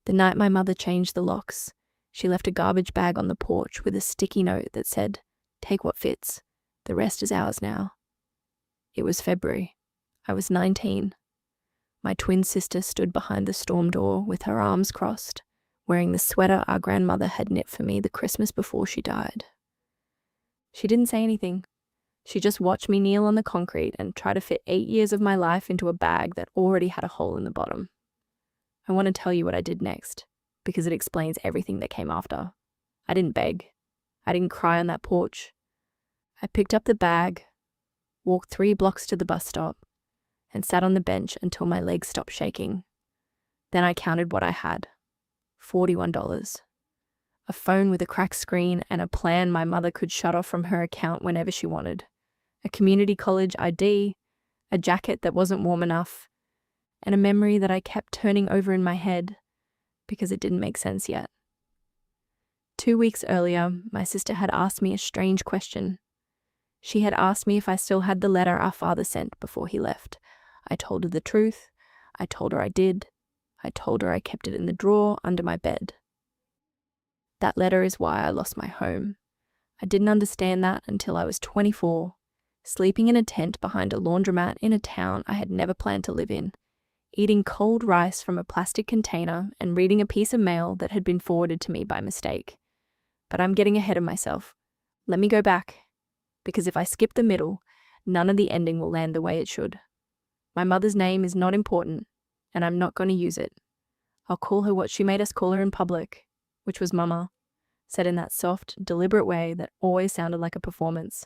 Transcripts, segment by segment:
The night my mother changed the locks, she left a garbage bag on the porch with a sticky note that said, "Take what fits. The rest is ours now." It was February. I was 19. My twin sister stood behind the storm door with her arms crossed, wearing the sweater our grandmother had knit for me the Christmas before she died. She didn't say anything. She just watched me kneel on the concrete and try to fit 8 years of my life into a bag that already had a hole in the bottom. I want to tell you what I did next, because it explains everything that came after. I didn't beg. I didn't cry on that porch. I picked up the bag, walked 3 blocks to the bus stop, and sat on the bench until my legs stopped shaking. Then I counted what I had. $41. A phone with a cracked screen and a plan my mother could shut off from her account whenever she wanted. A community college ID, a jacket that wasn't warm enough, and a memory that I kept turning over in my head because it didn't make sense yet. 2 weeks earlier, my sister had asked me a strange question. She had asked me if I still had the letter our father sent before he left. I told her the truth. I told her I did. I told her I kept it in the drawer under my bed. That letter is why I lost my home. I didn't understand that until I was 24, sleeping in a tent behind a laundromat in a town I had never planned to live in, eating cold rice from a plastic container and reading a piece of mail that had been forwarded to me by mistake. But I'm getting ahead of myself. Let me go back, because if I skip the middle, none of the ending will land the way it should. My mother's name is not important, and I'm not going to use it. I'll call her what she made us call her in public, which was Mama, said in that soft, deliberate way that always sounded like a performance.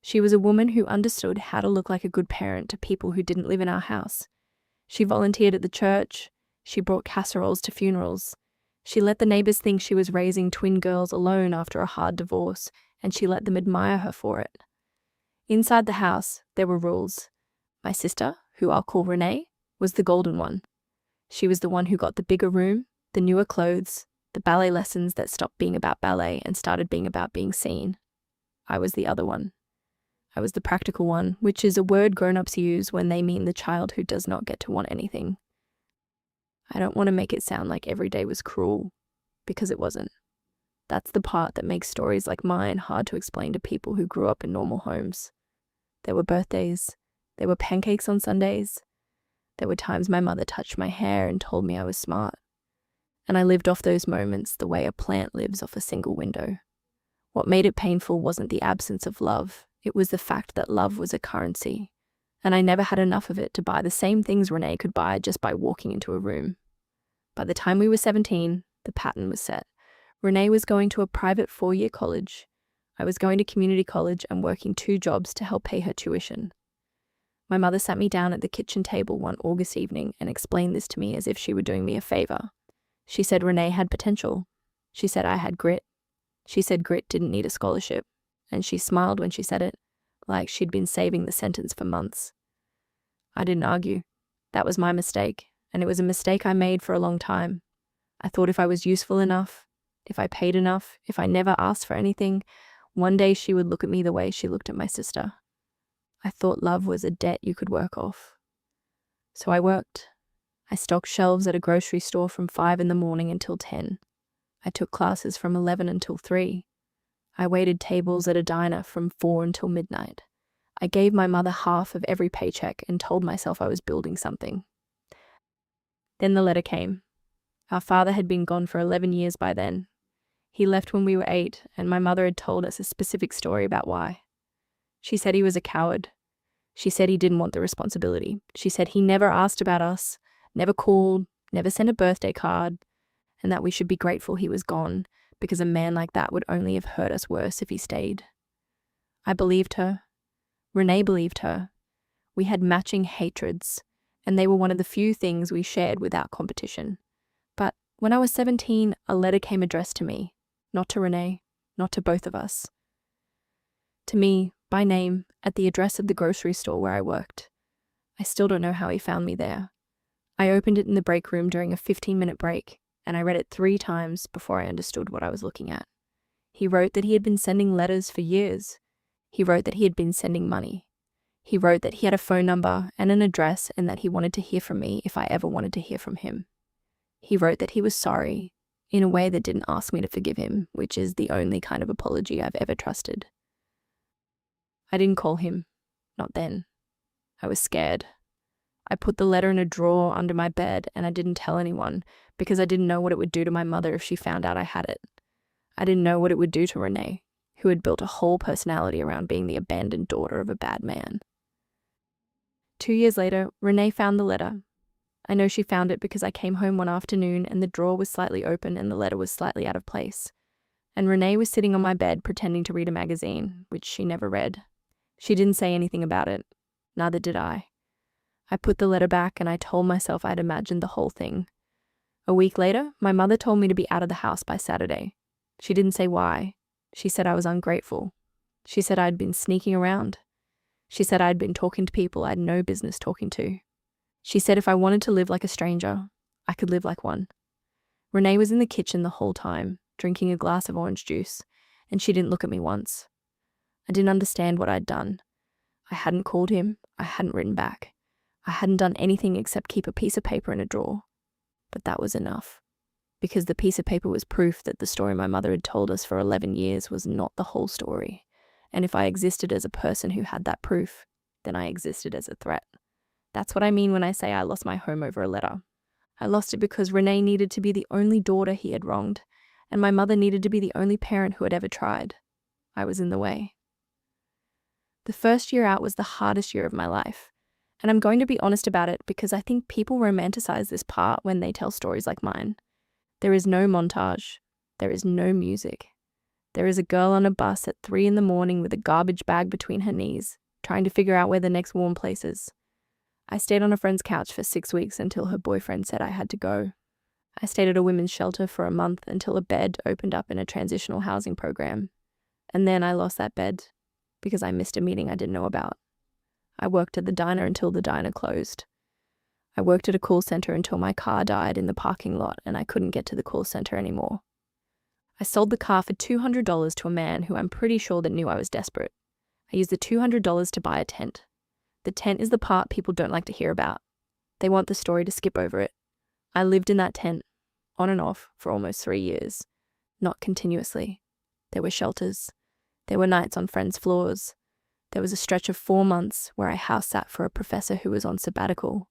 She was a woman who understood how to look like a good parent to people who didn't live in our house. She volunteered at the church. She brought casseroles to funerals. She let the neighbors think she was raising twin girls alone after a hard divorce, and she let them admire her for it. Inside the house, there were rules. My sister, who I'll call Renee, was the golden one. She was the one who got the bigger room, the newer clothes, the ballet lessons that stopped being about ballet and started being about being seen. I was the other one. I was the practical one, which is a word grown-ups use when they mean the child who does not get to want anything. I don't want to make it sound like every day was cruel, because it wasn't. That's the part that makes stories like mine hard to explain to people who grew up in normal homes. There were birthdays. There were pancakes on Sundays. There were times my mother touched my hair and told me I was smart. And I lived off those moments the way a plant lives off a single window. What made it painful wasn't the absence of love. It was the fact that love was a currency, and I never had enough of it to buy the same things Renee could buy just by walking into a room. By the time we were 17, the pattern was set. Renee was going to a private 4-year college. I was going to community college and working 2 jobs to help pay her tuition. My mother sat me down at the kitchen table one August evening and explained this to me as if she were doing me a favor. She said Renee had potential. She said I had grit. She said grit didn't need a scholarship. And she smiled when she said it, like she'd been saving the sentence for months. I didn't argue. That was my mistake, and it was a mistake I made for a long time. I thought if I was useful enough, if I paid enough, if I never asked for anything, one day she would look at me the way she looked at my sister. I thought love was a debt you could work off. So I worked. I stocked shelves at a grocery store from 5 in the morning until 10. I took classes from 11 until 3. I waited tables at a diner from 4 until midnight. I gave my mother half of every paycheck and told myself I was building something. Then the letter came. Our father had been gone for 11 years by then. He left when we were 8, and my mother had told us a specific story about why. She said he was a coward. She said he didn't want the responsibility. She said he never asked about us, never called, never sent a birthday card, and that we should be grateful he was gone, because a man like that would only have hurt us worse if he stayed. I believed her. Renee believed her. We had matching hatreds, and they were one of the few things we shared without competition. But when I was 17, a letter came addressed to me, not to Renee, not to both of us. To me, by name, at the address of the grocery store where I worked. I still don't know how he found me there. I opened it in the break room during a 15-minute break, and I read it 3 times before I understood what I was looking at. He wrote that he had been sending letters for years. He wrote that he had been sending money. He wrote that he had a phone number and an address and that he wanted to hear from me if I ever wanted to hear from him. He wrote that he was sorry, in a way that didn't ask me to forgive him, which is the only kind of apology I've ever trusted. I didn't call him. Not then. I was scared. I put the letter in a drawer under my bed and I didn't tell anyone because I didn't know what it would do to my mother if she found out I had it. I didn't know what it would do to Renee, who had built a whole personality around being the abandoned daughter of a bad man. 2 years later, Renee found the letter. I know she found it because I came home one afternoon and the drawer was slightly open and the letter was slightly out of place. And Renee was sitting on my bed pretending to read a magazine, which she never read. She didn't say anything about it. Neither did I. I put the letter back and I told myself I'd imagined the whole thing. A week later, my mother told me to be out of the house by Saturday. She didn't say why. She said I was ungrateful. She said I'd been sneaking around. She said I'd been talking to people I'd no business talking to. She said if I wanted to live like a stranger, I could live like one. Renee was in the kitchen the whole time, drinking a glass of orange juice, and she didn't look at me once. I didn't understand what I'd done. I hadn't called him. I hadn't written back. I hadn't done anything except keep a piece of paper in a drawer. But that was enough. Because the piece of paper was proof that the story my mother had told us for 11 years was not the whole story. And if I existed as a person who had that proof, then I existed as a threat. That's what I mean when I say I lost my home over a letter. I lost it because Renee needed to be the only daughter he had wronged, and my mother needed to be the only parent who had ever tried. I was in the way. The first year out was the hardest year of my life. And I'm going to be honest about it because I think people romanticize this part when they tell stories like mine. There is no montage. There is no music. There is a girl on a bus at 3 a.m. with a garbage bag between her knees, trying to figure out where the next warm place is. I stayed on a friend's couch for 6 weeks until her boyfriend said I had to go. I stayed at a women's shelter for a month until a bed opened up in a transitional housing program. And then I lost that bed because I missed a meeting I didn't know about. I worked at the diner until the diner closed. I worked at a call center until my car died in the parking lot and I couldn't get to the call center anymore. I sold the car for $200 to a man who I'm pretty sure that knew I was desperate. I used the $200 to buy a tent. The tent is the part people don't like to hear about. They want the story to skip over it. I lived in that tent, on and off, for almost 3 years. Not continuously. There were shelters. There were nights on friends' floors. There was a stretch of 4 months where I house sat for a professor who was on sabbatical.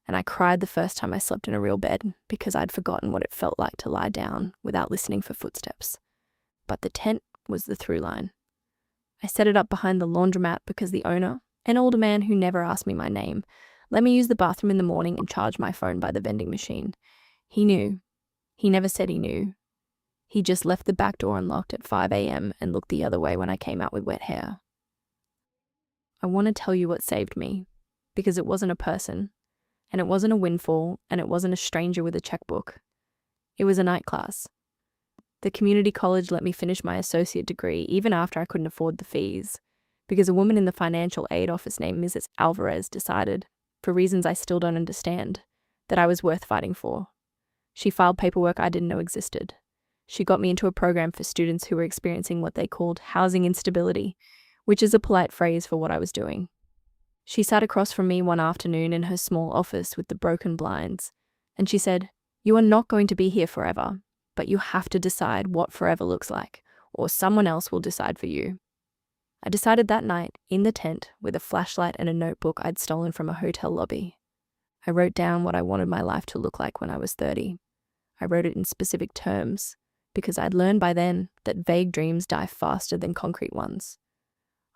And I cried the first time I slept in a real bed because I'd forgotten what it felt like to lie down without listening for footsteps. But the tent was the through line. I set it up behind the laundromat because the owner, an older man who never asked me my name, let me use the bathroom in the morning and charge my phone by the vending machine. He knew. He never said he knew. He just left the back door unlocked at 5 a.m. and looked the other way when I came out with wet hair. I want to tell you what saved me, because it wasn't a person, and it wasn't a windfall, and it wasn't a stranger with a checkbook. It was a night class. The community college let me finish my associate degree even after I couldn't afford the fees, because a woman in the financial aid office named Mrs. Alvarez decided, for reasons I still don't understand, that I was worth fighting for. She filed paperwork I didn't know existed. She got me into a program for students who were experiencing what they called housing instability, which is a polite phrase for what I was doing. She sat across from me one afternoon in her small office with the broken blinds, and she said, "You are not going to be here forever, but you have to decide what forever looks like, or someone else will decide for you." I decided that night, in the tent, with a flashlight and a notebook I'd stolen from a hotel lobby. I wrote down what I wanted my life to look like when I was 30. I wrote it in specific terms, because I'd learned by then that vague dreams die faster than concrete ones.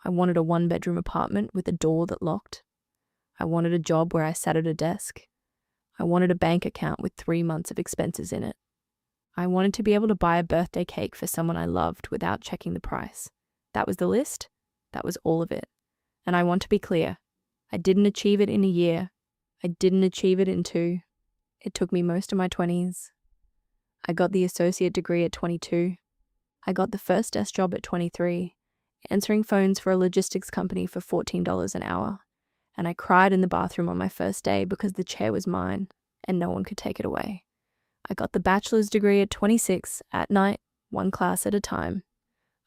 I wanted a 1-bedroom apartment with a door that locked. I wanted a job where I sat at a desk. I wanted a bank account with 3 months of expenses in it. I wanted to be able to buy a birthday cake for someone I loved without checking the price. That was the list. That was all of it. And I want to be clear. I didn't achieve it in a year. I didn't achieve it in 2. It took me most of my 20s. I got the associate degree at 22. I got the first desk job at 23, answering phones for a logistics company for $14 an hour. And I cried in the bathroom on my first day because the chair was mine and no one could take it away. I got the bachelor's degree at 26, at night, 1 class at a time.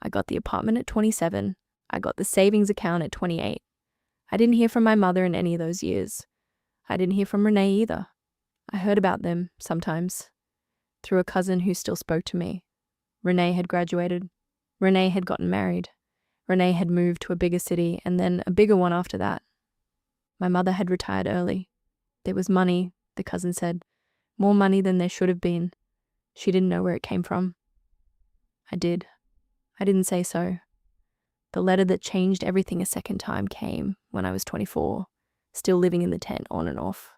I got the apartment at 27. I got the savings account at 28. I didn't hear from my mother in any of those years. I didn't hear from Renee either. I heard about them sometimes, through a cousin who still spoke to me. Renee had graduated. Renee had gotten married. Renee had moved to a bigger city and then a bigger one after that. My mother had retired early. There was money, the cousin said, more money than there should have been. She didn't know where it came from. I did. I didn't say so. The letter that changed everything a second time came when I was 24, still living in the tent on and off,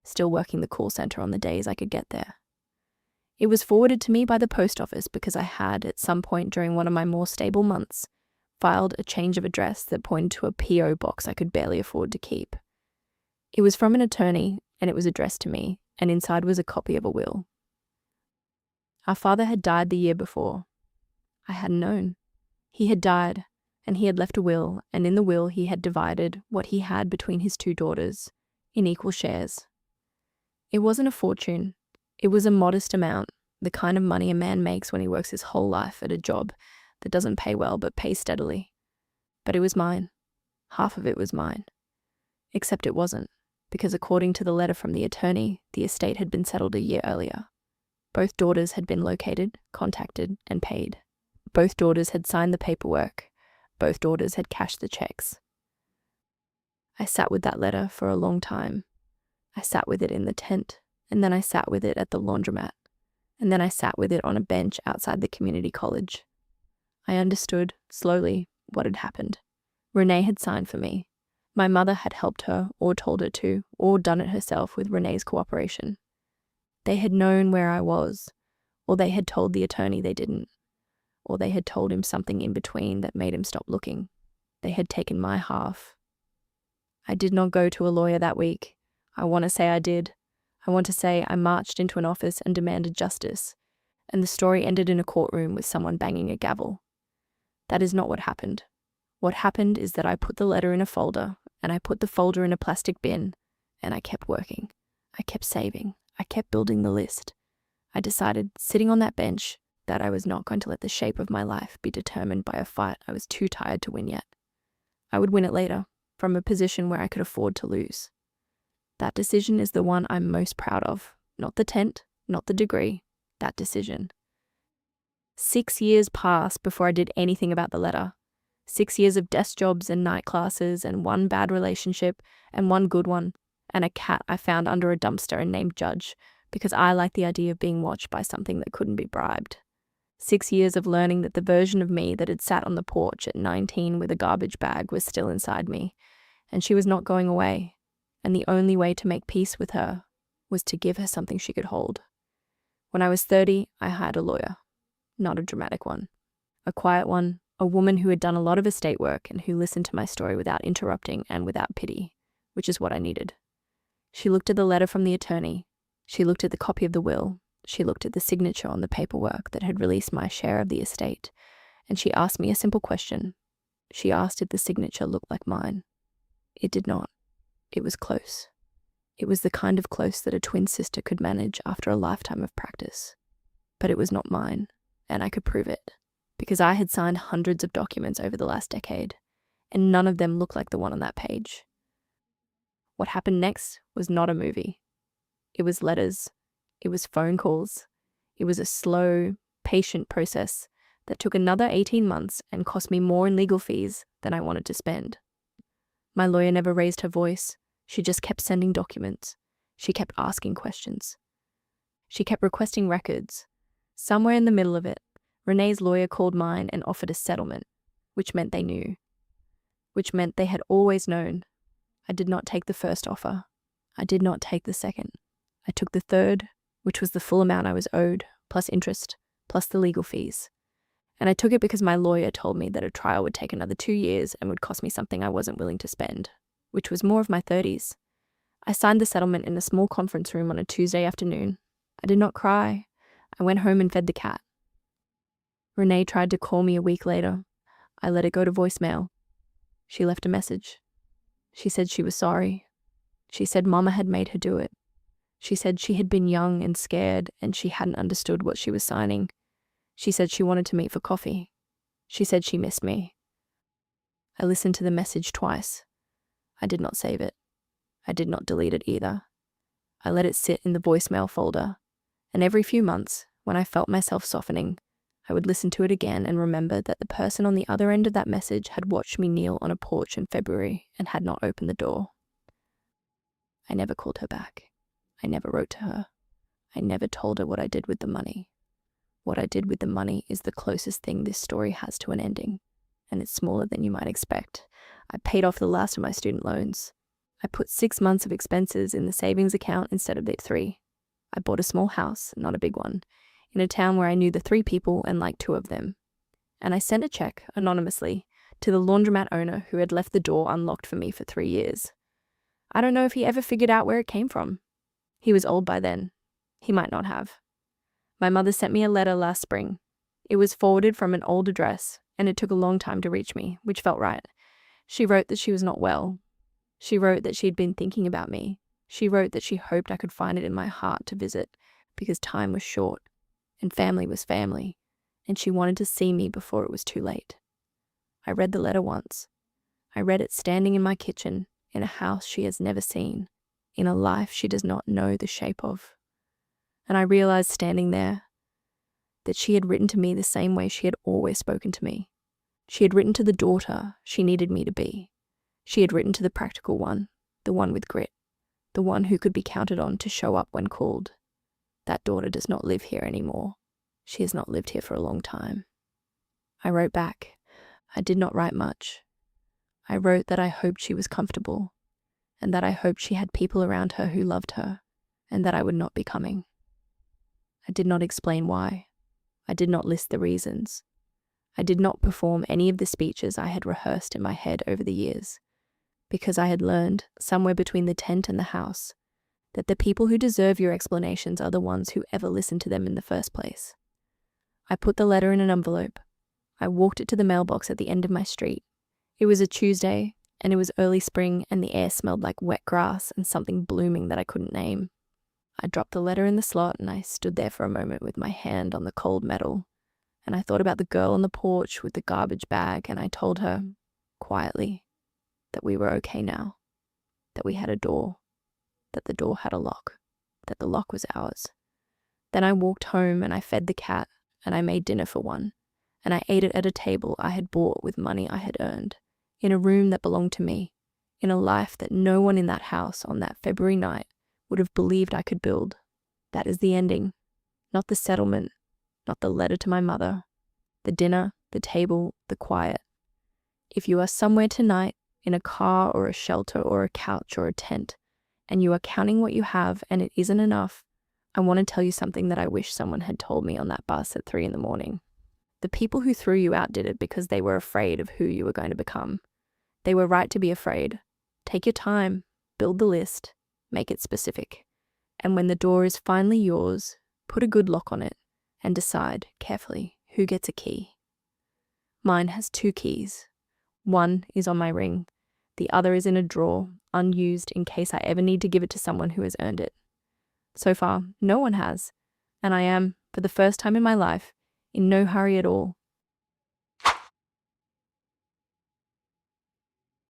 still working the call center on the days I could get there. It was forwarded to me by the post office because I had, at some point during one of my more stable months, filed a change of address that pointed to a P.O. box I could barely afford to keep. It was from an attorney, and it was addressed to me, and inside was a copy of a will. Our father had died the year before. I hadn't known. He had died, and he had left a will, and in the will he had divided what he had between his two daughters in equal shares. It wasn't a fortune. It was a modest amount, the kind of money a man makes when he works his whole life at a job that doesn't pay well but pays steadily. But it was mine. Half of it was mine. Except it wasn't, because according to the letter from the attorney, the estate had been settled a year earlier. Both daughters had been located, contacted, and paid. Both daughters had signed the paperwork. Both daughters had cashed the checks. I sat with that letter for a long time. I sat with it in the tent, and then I sat with it at the laundromat, and then I sat with it on a bench outside the community college. I understood, slowly, what had happened. Renee had signed for me. My mother had helped her, or told her to, or done it herself with Renee's cooperation. They had known where I was, or they had told the attorney they didn't, or they had told him something in between that made him stop looking. They had taken my half. I did not go to a lawyer that week. I want to say I did. I want to say I marched into an office and demanded justice, and the story ended in a courtroom with someone banging a gavel. That is not what happened. What happened is that I put the letter in a folder, and I put the folder in a plastic bin, and I kept working. I kept saving. I kept building the list. I decided, sitting on that bench, that I was not going to let the shape of my life be determined by a fight I was too tired to win yet. I would win it later, from a position where I could afford to lose. That decision is the one I'm most proud of. Not the tent, not the degree, that decision. 6 years passed before I did anything about the letter. 6 years of desk jobs and night classes and one bad relationship and one good one, and a cat I found under a dumpster and named Judge because I liked the idea of being watched by something that couldn't be bribed. 6 years of learning that the version of me that had sat on the porch at 19 with a garbage bag was still inside me, and she was not going away, and the only way to make peace with her was to give her something she could hold. When I was 30, I hired a lawyer. Not a dramatic one. A quiet one, a woman who had done a lot of estate work and who listened to my story without interrupting and without pity, which is what I needed. She looked at the letter from the attorney. She looked at the copy of the will. She looked at the signature on the paperwork that had released my share of the estate, and she asked me a simple question. She asked if the signature looked like mine. It did not. It was close. It was the kind of close that a twin sister could manage after a lifetime of practice. But it was not mine, and I could prove it, because I had signed hundreds of documents over the last decade, and none of them looked like the one on that page. What happened next was not a movie. It was letters. It was phone calls. It was a slow, patient process that took another 18 months and cost me more in legal fees than I wanted to spend. My lawyer never raised her voice. She just kept sending documents. She kept asking questions. She kept requesting records. Somewhere in the middle of it, Renee's lawyer called mine and offered a settlement, which meant they knew. Which meant they had always known. I did not take the first offer. I did not take the second. I took the third, which was the full amount I was owed, plus interest, plus the legal fees. And I took it because my lawyer told me that a trial would take another 2 years and would cost me something I wasn't willing to spend, which was more of my 30s. I signed the settlement in a small conference room on a Tuesday afternoon. I did not cry. I went home and fed the cat. Renee tried to call me a week later. I let it go to voicemail. She left a message. She said she was sorry. She said Mama had made her do it. She said she had been young and scared and she hadn't understood what she was signing. She said she wanted to meet for coffee. She said she missed me. I listened to the message twice. I did not save it. I did not delete it either. I let it sit in the voicemail folder, and every few months, when I felt myself softening, I would listen to it again and remember that the person on the other end of that message had watched me kneel on a porch in February and had not opened the door. I never called her back. I never wrote to her. I never told her what I did with the money. What I did with the money is the closest thing this story has to an ending, and it's smaller than you might expect. I paid off the last of my student loans. I put 6 months of expenses in the savings account instead of the 3. I bought a small house, not a big one, in a town where I knew the 3 people and liked 2 of them. And I sent a check, anonymously, to the laundromat owner who had left the door unlocked for me for 3 years. I don't know if he ever figured out where it came from. He was old by then. He might not have. My mother sent me a letter last spring. It was forwarded from an old address, and it took a long time to reach me, which felt right. She wrote that she was not well. She wrote that she had been thinking about me. She wrote that she hoped I could find it in my heart to visit, because time was short, and family was family, and she wanted to see me before it was too late. I read the letter once. I read it standing in my kitchen, in a house she has never seen, in a life she does not know the shape of. And I realized standing there that she had written to me the same way she had always spoken to me. She had written to the daughter she needed me to be. She had written to the practical one, the one with grit, the one who could be counted on to show up when called. That daughter does not live here anymore. She has not lived here for a long time. I wrote back. I did not write much. I wrote that I hoped she was comfortable, and that I hoped she had people around her who loved her, and that I would not be coming. I did not explain why. I did not list the reasons. I did not perform any of the speeches I had rehearsed in my head over the years, because I had learned, somewhere between the tent and the house, that the people who deserve your explanations are the ones who ever listen to them in the first place. I put the letter in an envelope. I walked it to the mailbox at the end of my street. It was a Tuesday, and it was early spring, and the air smelled like wet grass and something blooming that I couldn't name. I dropped the letter in the slot, and I stood there for a moment with my hand on the cold metal, and I thought about the girl on the porch with the garbage bag, and I told her, quietly, that we were okay now, that we had a door, that the door had a lock, that the lock was ours. Then I walked home, and I fed the cat, and I made dinner for one, and I ate it at a table I had bought with money I had earned, in a room that belonged to me, in a life that no one in that house on that February night would have believed I could build. That is the ending, not the settlement, not the letter to my mother, the dinner, the table, the quiet. If you are somewhere tonight, in a car or a shelter or a couch or a tent, and you are counting what you have and it isn't enough, I want to tell you something that I wish someone had told me on that bus at 3 a.m. The people who threw you out did it because they were afraid of who you were going to become. They were right to be afraid. Take your time, build the list, make it specific. And when the door is finally yours, put a good lock on it and decide carefully who gets a key. Mine has 2 keys. One is on my ring. The other is in a drawer, unused in case I ever need to give it to someone who has earned it. So far, no one has, and I am, for the first time in my life, in no hurry at all.